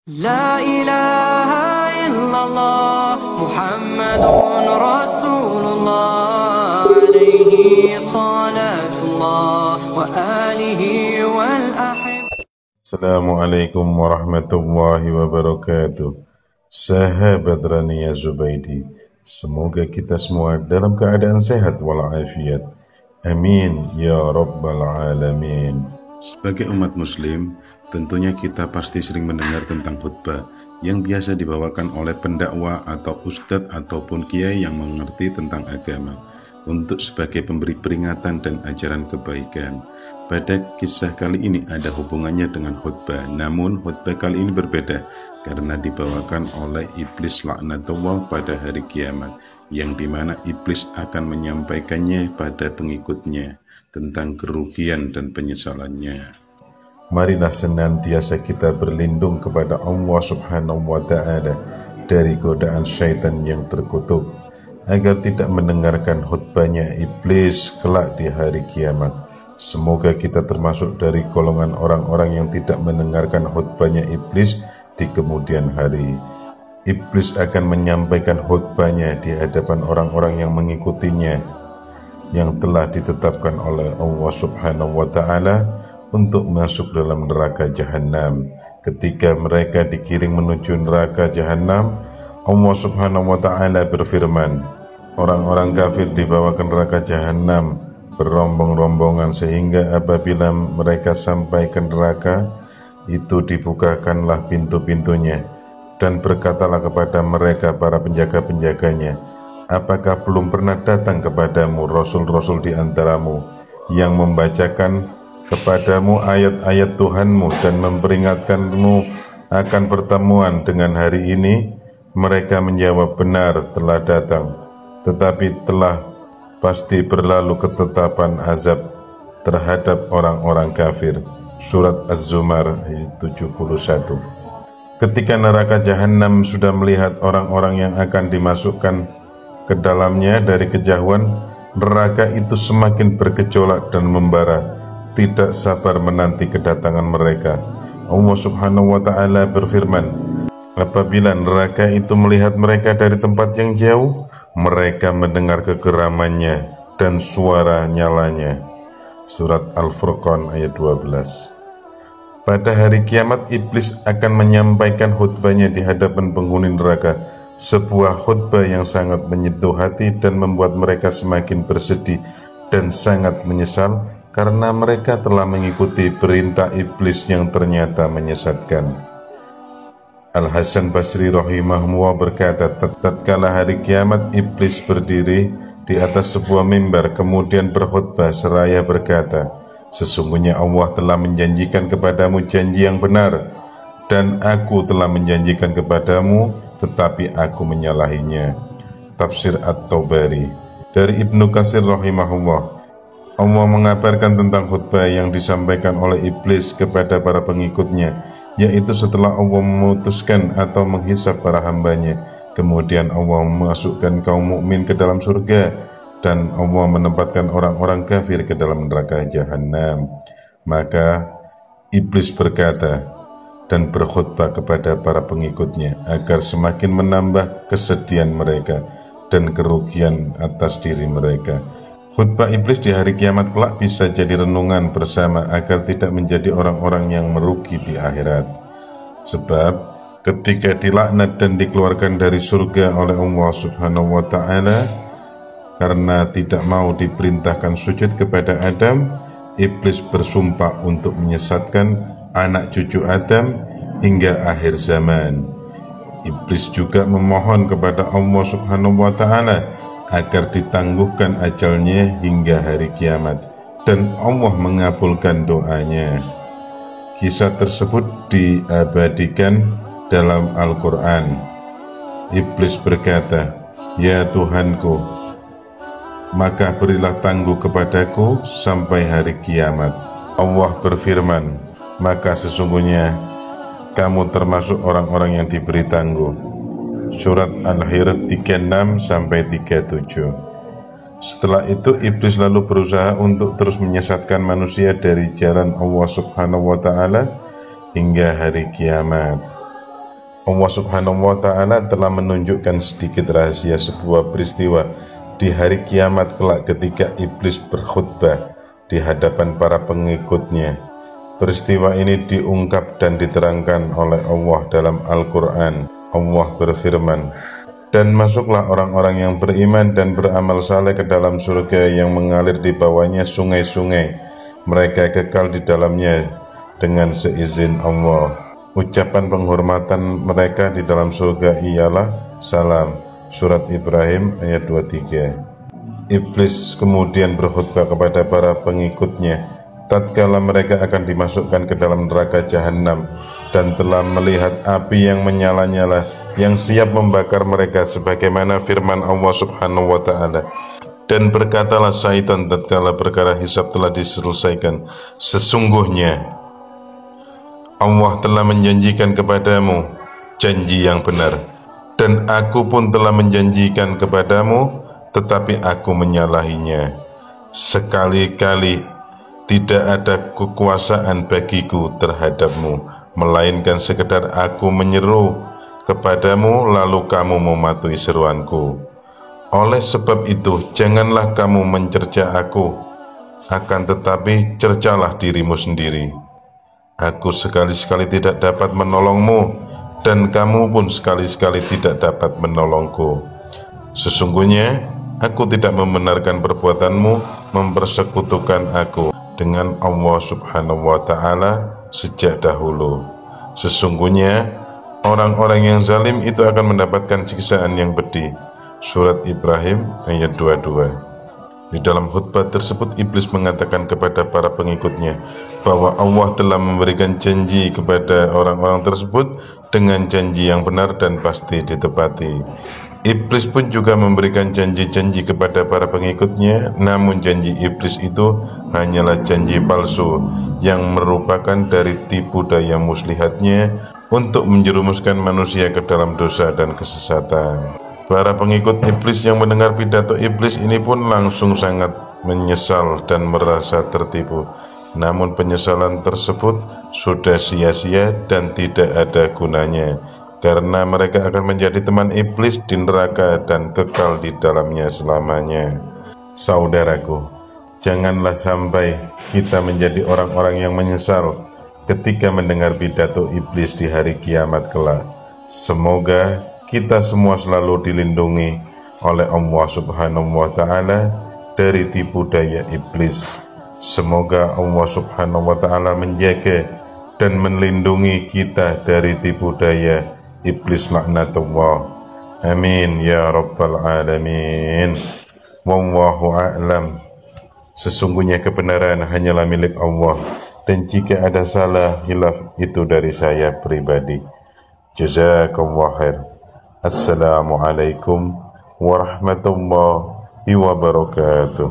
لا إله إلا الله محمد رسول الله عليه صلاة الله وآله والأحب. Assalamualaikum warahmatullahi wabarakatuh. Sahabat Rania Zubaidi, semoga kita semua dalam keadaan sehat walafiat. Amin ya rabbal alamin. Sebagai umat muslim, tentunya kita pasti sering mendengar tentang khutbah yang biasa dibawakan oleh pendakwah atau ustadz ataupun kiai yang mengerti tentang agama untuk sebagai pemberi peringatan dan ajaran kebaikan. Pada kisah kali ini ada hubungannya dengan khutbah, namun khutbah kali ini berbeda karena dibawakan oleh iblis laknatullah pada hari kiamat, yang dimana iblis akan menyampaikannya pada pengikutnya tentang kerugian dan penyesalannya. Marilah senantiasa kita berlindung kepada Allah Subhanahu wa Ta'ala dari godaan syaitan yang terkutuk, agar tidak mendengarkan khutbahnya iblis kelak di hari kiamat. Semoga kita termasuk dari golongan orang-orang yang tidak mendengarkan khutbahnya iblis di kemudian hari. Iblis akan menyampaikan khutbahnya di hadapan orang-orang yang mengikutinya, yang telah ditetapkan oleh Allah Subhanahu wa Ta'ala untuk masuk dalam neraka jahanam. Ketika mereka dikiring menuju neraka jahanam, Allah Subhanahu wa Ta'ala berfirman, orang-orang kafir dibawa ke neraka jahanam berombong-rombongan, sehingga apabila mereka sampai ke neraka itu dibukakanlah pintu-pintunya, dan berkatalah kepada mereka para penjaga-penjaganya, apakah belum pernah datang kepadamu rasul-rasul di antaramu yang membacakan kepadamu ayat-ayat Tuhanmu dan memperingatkanmu akan pertemuan dengan hari ini? Mereka menjawab, benar, telah datang, tetapi telah pasti berlalu ketetapan azab terhadap orang-orang kafir. Surat Az-Zumar ayat 71. Ketika neraka jahanam sudah melihat orang-orang yang akan dimasukkan ke dalamnya dari kejauhan, neraka itu semakin bergejolak dan membara, tidak sabar menanti kedatangan mereka. Allah Subhanahu wa Ta'ala berfirman, apabila neraka itu melihat mereka dari tempat yang jauh, mereka mendengar kegeramannya dan suara nyalanya. Surat Al-Furqan ayat 12. Pada hari kiamat, iblis akan menyampaikan khutbahnya di hadapan penghuni neraka, sebuah khutbah yang sangat menyentuh hati dan membuat mereka semakin bersedih dan sangat menyesal karena mereka telah mengikuti perintah iblis yang ternyata menyesatkan. Al-Hasan Basri rahimahullah berkata, tatkala hari kiamat, iblis berdiri di atas sebuah mimbar kemudian berkhutbah seraya berkata, sesungguhnya Allah telah menjanjikan kepadamu janji yang benar, dan aku telah menjanjikan kepadamu, tetapi aku menyalahinya. Tafsir At-Tabari. Dari Ibnu Katsir rahimahullah, Allah mengabarkan tentang khutbah yang disampaikan oleh iblis kepada para pengikutnya, yaitu setelah Allah memutuskan atau menghisab para hambanya, kemudian Allah memasukkan kaum mukmin ke dalam surga, dan Allah menempatkan orang-orang kafir ke dalam neraka jahanam. Maka iblis berkata dan berkhutbah kepada para pengikutnya agar semakin menambah kesedihan mereka dan kerugian atas diri mereka. Khutbah iblis di hari kiamat kelak bisa jadi renungan bersama agar tidak menjadi orang-orang yang merugi di akhirat. Sebab ketika dilaknat dan dikeluarkan dari surga oleh Allah Subhanahu wa Ta'ala karena tidak mau diperintahkan sujud kepada Adam, iblis bersumpah untuk menyesatkan anak cucu Adam hingga akhir zaman. Iblis juga memohon kepada Allah Subhanahu wa Ta'ala agar ditangguhkan ajalnya hingga hari kiamat, dan Allah mengabulkan doanya. Kisah tersebut diabadikan dalam Al-Quran. Iblis berkata, ya Tuhanku, maka berilah tangguh kepadaku sampai hari kiamat. Allah berfirman, maka sesungguhnya kamu termasuk orang-orang yang diberi tangguh. Surat Al-Hijr 36-37. Setelah itu iblis lalu berusaha untuk terus menyesatkan manusia dari jalan Allah Subhanahu wa Ta'ala hingga hari kiamat. Allah Subhanahu wa Ta'ala telah menunjukkan sedikit rahasia sebuah peristiwa di hari kiamat kelak ketika iblis berkhutbah di hadapan para pengikutnya. Peristiwa ini diungkap dan diterangkan oleh Allah dalam Al-Quran. Allah berfirman, "Dan masuklah orang-orang yang beriman dan beramal saleh ke dalam surga yang mengalir di bawahnya sungai-sungai. Mereka kekal di dalamnya dengan seizin Allah." Ucapan penghormatan mereka di dalam surga ialah salam. Surat Ibrahim ayat 23. Iblis kemudian berkhutbah kepada para pengikutnya tatkala mereka akan dimasukkan ke dalam neraka jahanam dan telah melihat api yang menyala-nyala yang siap membakar mereka, sebagaimana firman Allah Subhanahu wa Ta'ala. Dan berkatalah syaitan tatkala perkara hisab telah diselesaikan, "Sesungguhnya Allah telah menjanjikan kepadamu janji yang benar, dan aku pun telah menjanjikan kepadamu, tetapi aku menyalahinya. Sekali-kali tidak ada kekuasaan bagiku terhadapmu, melainkan sekedar aku menyeru kepadamu, lalu kamu mematuhi seruanku. Oleh sebab itu, janganlah kamu mencerca aku, akan tetapi cercalah dirimu sendiri. Aku sekali-sekali tidak dapat menolongmu, dan kamu pun sekali-sekali tidak dapat menolongku. Sesungguhnya aku tidak membenarkan perbuatanmu mempersekutukan aku dengan Allah Subhanahu wa Ta'ala sejak dahulu. Sesungguhnya orang-orang yang zalim itu akan mendapatkan siksaan yang pedih." Surat Ibrahim ayat 22. Di dalam khutbah tersebut, iblis mengatakan kepada para pengikutnya bahwa Allah telah memberikan janji kepada orang-orang tersebut dengan janji yang benar dan pasti ditepati. Iblis pun juga memberikan janji-janji kepada para pengikutnya, namun janji iblis itu hanyalah janji palsu yang merupakan dari tipu daya muslihatnya untuk menjerumuskan manusia ke dalam dosa dan kesesatan. Para pengikut iblis yang mendengar pidato iblis ini pun langsung sangat menyesal dan merasa tertipu. Namun penyesalan tersebut sudah sia-sia dan tidak ada gunanya, karena mereka akan menjadi teman iblis di neraka dan kekal di dalamnya selamanya. Saudaraku, janganlah sampai kita menjadi orang-orang yang menyesal ketika mendengar pidato iblis di hari kiamat kelak. Semoga kita semua selalu dilindungi oleh Allah Subhanahu wa Ta'ala dari tipu daya iblis. Semoga Allah Subhanahu wa Ta'ala menjaga dan melindungi kita dari tipu daya iblis laknatullah. Amin ya rabbal alamin. Wallahu a'lam. Sesungguhnya kebenaran hanyalah milik Allah, dan jika ada salah hilaf itu dari saya pribadi. Jazakallahu khair. Assalamualaikum warahmatullahi wabarakatuh.